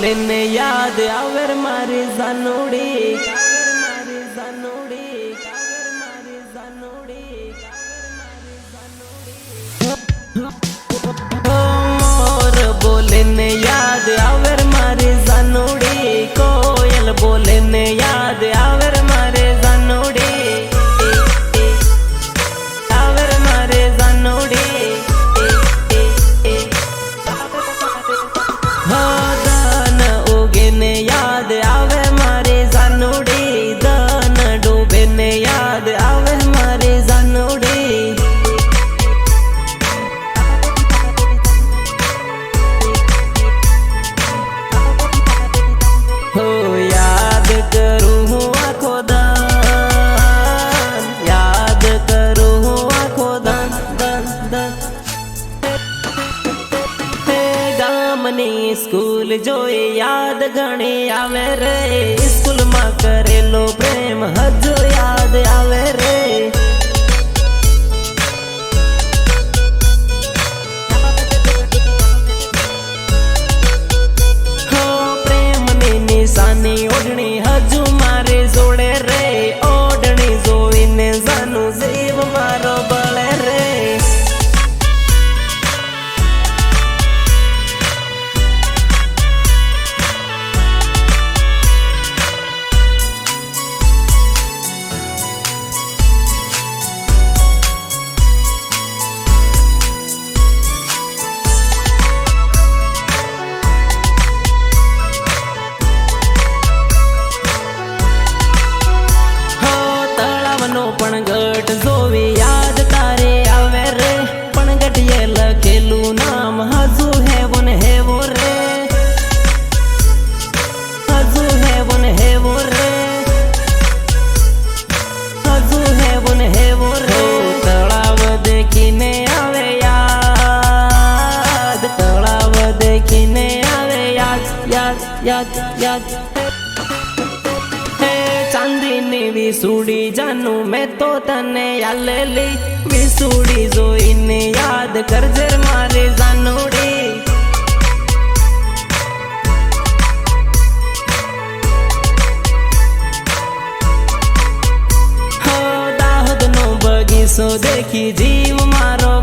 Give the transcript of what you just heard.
बोले ने याद आवर मारी जानोड़ी मोर बोले ने याद आवर मारी जानोड़ी कोयल बोले ने याद आवर मारे जानोड़ी आवर मारे जानोड़ी दान उगे ने याद आवे मारे जानोड़ी दान डूबे ने याद आवे मारे जानोड़ी हो याद करूँ हूँ आँखों दान याद करूँ हूँ आँखों दान दान दान गामनी स्कूल जोई याद घणी आवे रे स्कूल में करेलो प्रेम हजू याद आवे रे हो प्रेम नी निशानी ओढ़नी हजू मारे जोड़े रे ओढ़नी जोई ने जानू जीव मारो बळे रे पण गट जोवी याद तारे आवे रे पण गटिये लखेलू नाम हजू है वन है वो रे हजू है वन है वो रे हजू है वन है वो रे तलाव देखीने आवे याद तलाव देखीने आवे याद याद याद याद चांदीनी विसूड़ी जानू मैं तो तने यालेली विसूड़ी जोईने याद कर जर मारे जानोड़ी हो दाहोद नो बगीचो देखी जीव मारो